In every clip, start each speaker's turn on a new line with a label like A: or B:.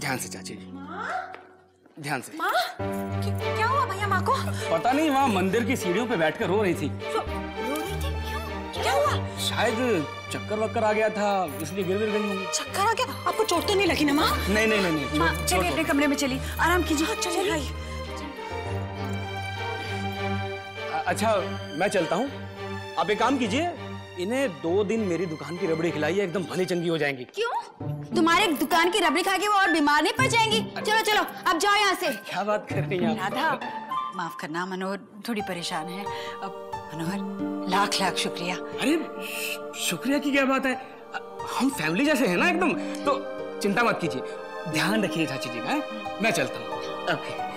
A: ध्यान से चाची जी, ध्यान से।
B: माँ, क्या हुआ भैया माँ को?
A: पता नहीं, वहाँ मंदिर की सीढ़ियों पे बैठकर रो रही थी।
B: रो रही थी? क्यों? क्या हुआ?
A: शायद चक्कर वक्कर आ गया था, इसलिए गिर गई होंगी।
B: चक्कर आ गया? आपको चोट तो नहीं लगी ना माँ?
A: नहीं नहीं नहीं नहीं।
B: माँ चलिए अपने कमरे में चलिए, आराम कीजिए। चलिए भाई।
A: अच्छा मैं चलता हूँ, आप एक काम कीजिए, इन्हें 2 दिन मेरी दुकान की रबड़ी खिलाइए, एकदम भली चंगी हो जाएंगी।
C: क्यों? तुम्हारे दुकान की रबड़ी खा के वो और बीमार नहीं पड़ जाएंगी? चलो चलो अब जाओ यहाँ से।
A: क्या बात कर रही हैं आप?
B: राधा माफ करना, मनोहर थोड़ी परेशान है। अब मनोहर लाख लाख शुक्रिया।
A: अरे शुक्रिया की क्या बात है, हम फैमिली जैसे हैं ना एकदम, तो चिंता मत कीजिए, ध्यान रखिए चाची जी का। मैं चलता हूँ। ओके।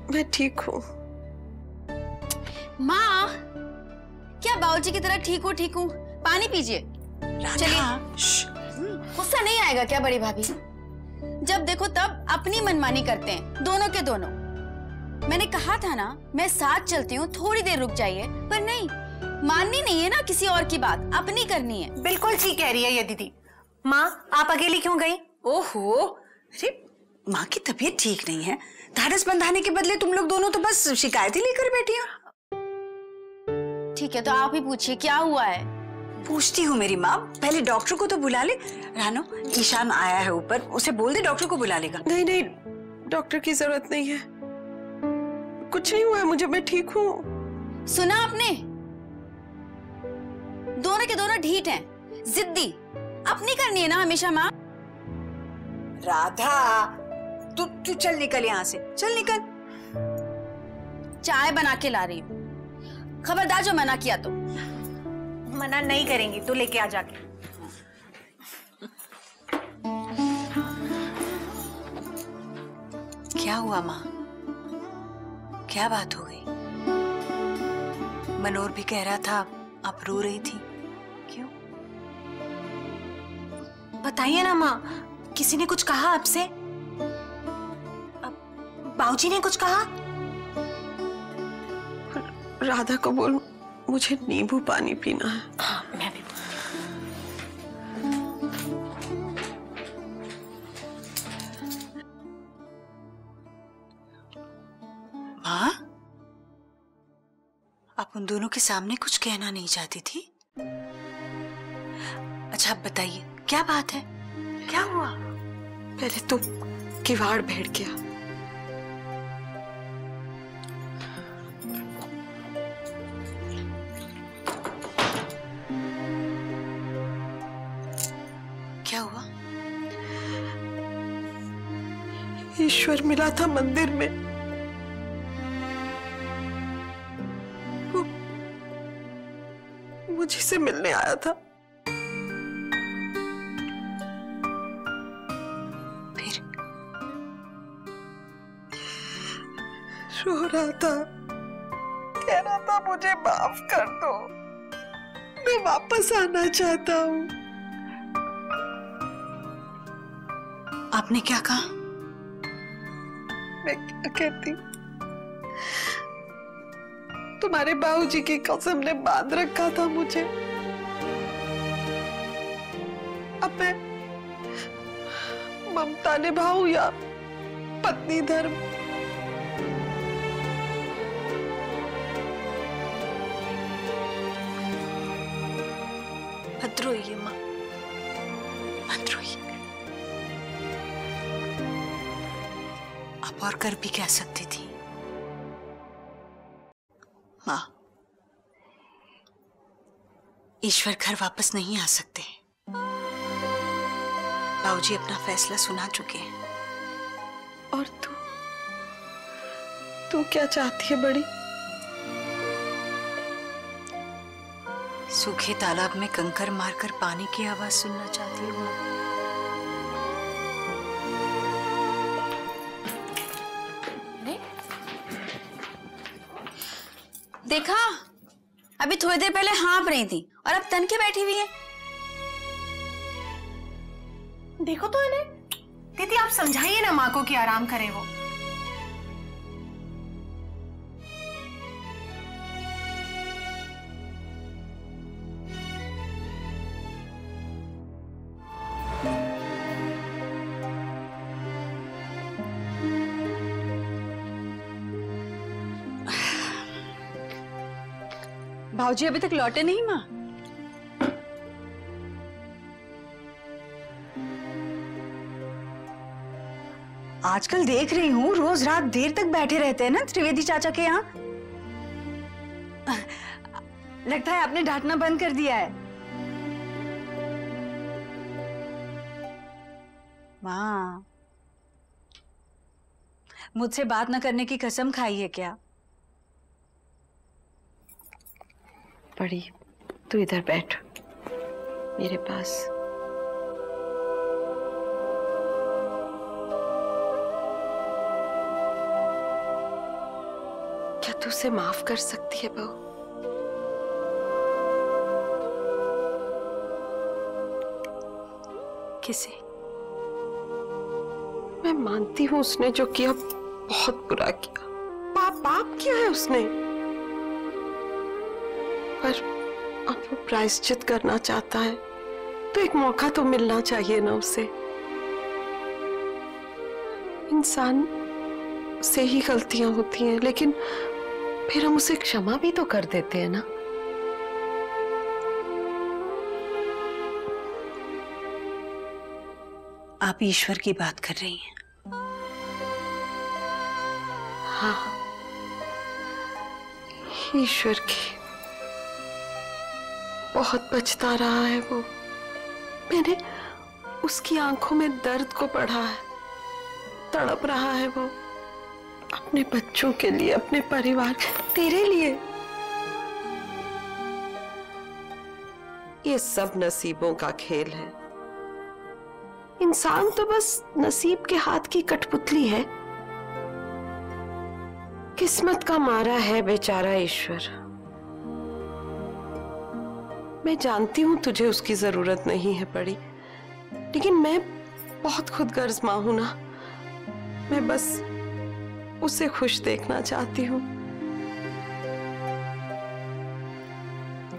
D: मैं ठीक हूँ
C: माँ। क्या बाबूजी की तरह ठीक हूँ? पानी पीजिए। चलिए। गुस्सा नहीं आएगा क्या बड़ी भाभी? जब देखो तब अपनी मनमानी करते हैं, दोनों के दोनों। मैंने कहा था ना मैं साथ चलती हूँ, थोड़ी देर रुक जाइए, पर नहीं, माननी नहीं है ना किसी और की बात, अपनी करनी है।
B: बिल्कुल ठीक कह रही है ये दीदी। माँ आप अकेली क्यों गई? ओहो, अरे माँ की तबीयत ठीक नहीं है, ढाढ़स बंधाने के बदले तुम लोग दोनों तो बस शिकायत ही लेकर बैठी हो।
C: ठीक है तो आप ही पूछिए क्या हुआ है।
B: पूछती हूँ मेरी माँ, पहले डॉक्टर को तो बुला ले। रानो, ईशान आया है ऊपर, उसे बोल दे डॉक्टर को बुला लेगा।
D: नहीं नहीं, डॉक्टर की जरूरत नहीं है, कुछ नहीं हुआ है मुझे, मैं ठीक हूँ।
C: सुना आपने? दोनों के दोनों ढीठ हैं, जिद्दी, अपनी करनी है ना हमेशा माँ।
B: राधा तू चल निकल यहाँ से, चल निकल।
C: चाय बना के ला रही हूँ, खबरदार जो मना किया तो।
B: मना नहीं करेंगी तो लेके आ जाके। क्या हुआ माँ, क्या बात हो गई? मनोहर भी कह रहा था आप रो रही थी, क्यों? बताइए ना माँ, किसी ने कुछ कहा आपसे? बाबूजी ने कुछ कहा?
D: राधा को बोल मुझे नींबू पानी पीना है।
B: हाँ मैं भी। माँ, आप उन दोनों के सामने कुछ कहना नहीं चाहती थी? अच्छा आप बताइए क्या बात है, क्या हुआ?
D: पहले तो किवाड़ बैठ गया,
B: क्या हुआ?
D: ईश्वर मिला था मंदिर में, वो मुझे से मिलने आया था।
B: फिर
D: रो रहा था, कह रहा था मुझे माफ कर दो, मैं वापस आना चाहता हूँ।
B: आपने क्या कहा?
D: मैं क्या कहती, तुम्हारे बाबूजी की कसम ने बांध रखा था मुझे, अब मैं ममता निभाऊं या पत्नी धर्म?
B: मत रोइए माँ, मत रोइए। आप और कर भी कह सकती थी। माँ, ईश्वर घर वापस नहीं आ सकते। बाबूजी अपना फैसला सुना चुके हैं।
D: और तू क्या चाहती है बड़ी?
B: सूखे तालाब में कंकर मारकर पानी की आवाज सुनना चाहती हूँ।
C: देखा, अभी थोड़ी देर पहले हाँफ रही थी और अब तन के बैठी हुई है।
E: देखो तो इन्हें। दीदी आप समझाइए ना माँ को कि आराम करे वो।
B: भाऊजी अभी तक लौटे नहीं माँ? आजकल देख रही हूँ रोज रात देर तक बैठे रहते हैं ना त्रिवेदी चाचा के यहाँ। लगता है आपने डांटना बंद कर दिया है। माँ, मुझसे बात न करने की कसम खाई है क्या?
D: बड़ी, तू इधर बैठ मेरे पास। क्या तू उसे माफ कर सकती है बहू?
B: किसे?
D: मैं मानती हूँ उसने जो किया बहुत बुरा किया, पाप किया है उसने, पर अब वो प्रायश्चित करना चाहता है तो एक मौका तो मिलना चाहिए ना उसे। इंसान से ही गलतियां होती हैं, लेकिन फिर हम उसे क्षमा भी तो कर देते हैं ना।
B: आप ईश्वर की बात कर रही हैं?
D: हाँ, ईश्वर की। बहुत पछता रहा है वो। मैंने उसकी आंखों में दर्द को पढ़ा है, तड़प रहा है वो अपने बच्चों के लिए, अपने परिवार, तेरे लिए। ये सब नसीबों का खेल है। इंसान तो बस नसीब के हाथ की कठपुतली है। किस्मत का मारा है बेचारा ईश्वर। मैं जानती हूं तुझे उसकी जरूरत नहीं है बड़ी, लेकिन मैं बहुत खुदगर्ज मां हूं ना। मैं बस उसे खुश देखना चाहती हूँ।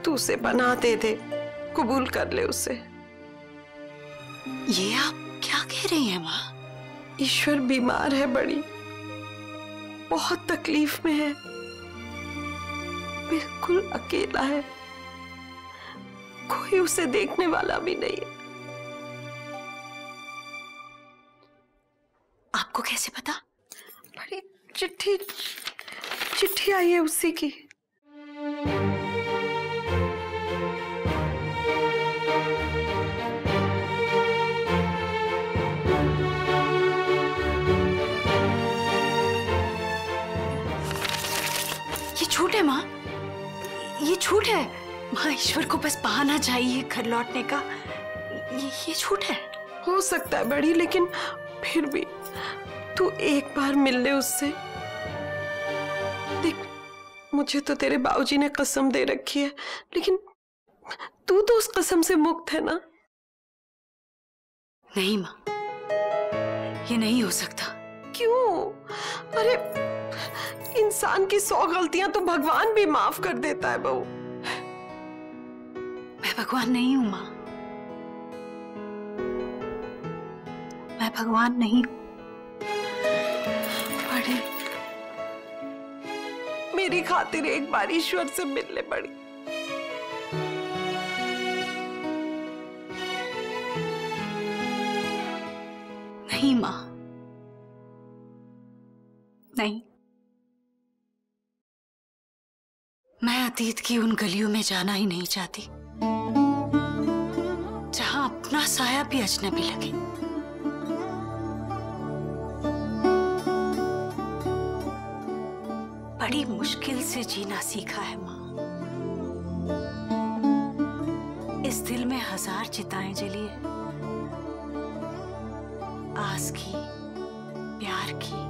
D: तू उसे पनाह दे दे, कबूल कर ले उसे।
B: ये आप क्या कह रही हैं माँ?
D: ईश्वर बीमार है बड़ी, बहुत तकलीफ में है, बिल्कुल अकेला है, कोई उसे देखने वाला भी नहीं है।
B: आपको कैसे पता?
D: बड़ी चिट्ठी आई है उसी की।
B: ये झूठ है माँ, ये झूठ है माँ। ईश्वर को बस बहाना चाहिए घर लौटने का। ये झूठ है।
D: हो सकता है बड़ी, लेकिन फिर भी तू एक बार मिल ले उससे। देख, मुझे तो तेरे बाबूजी ने कसम दे रखी है, लेकिन तू तो उस कसम से मुक्त है ना।
B: नहीं माँ, ये नहीं हो सकता।
D: क्यों? अरे इंसान की 100 गलतियां तो भगवान भी माफ कर देता है बहू।
B: मैं भगवान नहीं हूं माँ, मैं भगवान नहीं हूं।
D: बड़ी, मेरी खातिर एक बार ईश्वर से मिल ले बड़ी।
B: नहीं माँ, नहीं। मैं अतीत की उन गलियों में जाना ही नहीं चाहती जहां अपना साया भी अजनबी लगे। बड़ी मुश्किल से जीना सीखा है माँ। इस दिल में 1000 चिताएं जली है, आस की, प्यार की,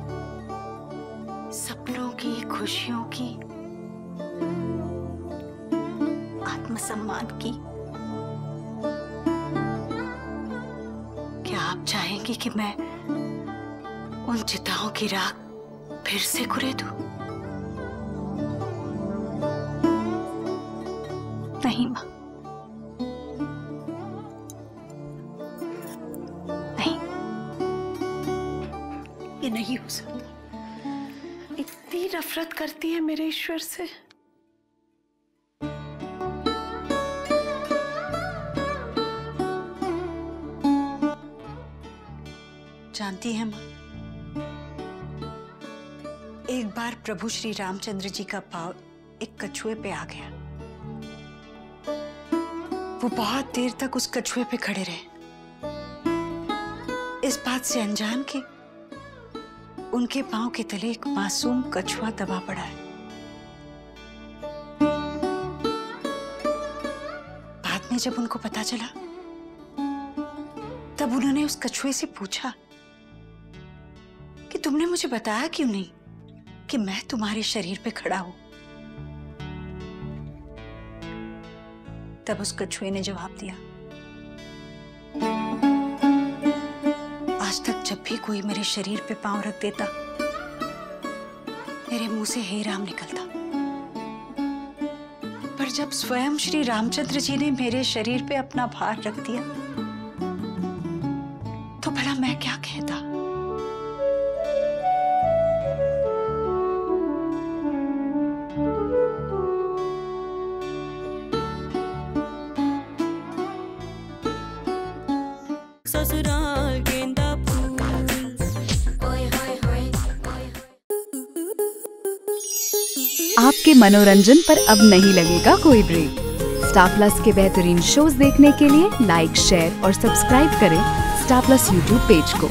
B: सपनों की, खुशियों की, आत्मसम्मान की। क्या आप चाहेंगी कि मैं उन चिताओं की राख फिर से कुरेदूं? नहीं मां, नहीं, ये नहीं हो सकता।
D: इतनी नफरत करती है मेरे ईश्वर से।
B: जानती हैं माँ, एक बार प्रभु श्री रामचंद्र जी का पाँव एक कछुए पे आ गया। वो बहुत देर तक उस कछुए पे खड़े रहे, इस बात से अनजान कि उनके पांव के तले एक मासूम कछुआ दबा पड़ा है। बाद में जब उनको पता चला, तब उन्होंने उस कछुए से पूछा कि तुमने मुझे बताया क्यों नहीं कि मैं तुम्हारे शरीर पे खड़ा हूं। तब उस कछुए ने जवाब दिया, आज तक जब भी कोई मेरे शरीर पे पांव रख देता, मेरे मुंह से हे राम निकलता, पर जब स्वयं श्री रामचंद्र जी ने मेरे शरीर पे अपना भार रख दिया, तो भला मैं क्या कहता।
F: ससुराल गेंदा फूल।
G: आपके मनोरंजन पर अब नहीं लगेगा कोई ब्रेक। स्टार प्लस के बेहतरीन शोज देखने के लिए लाइक, शेयर और सब्सक्राइब करें स्टार प्लस यूट्यूब पेज को।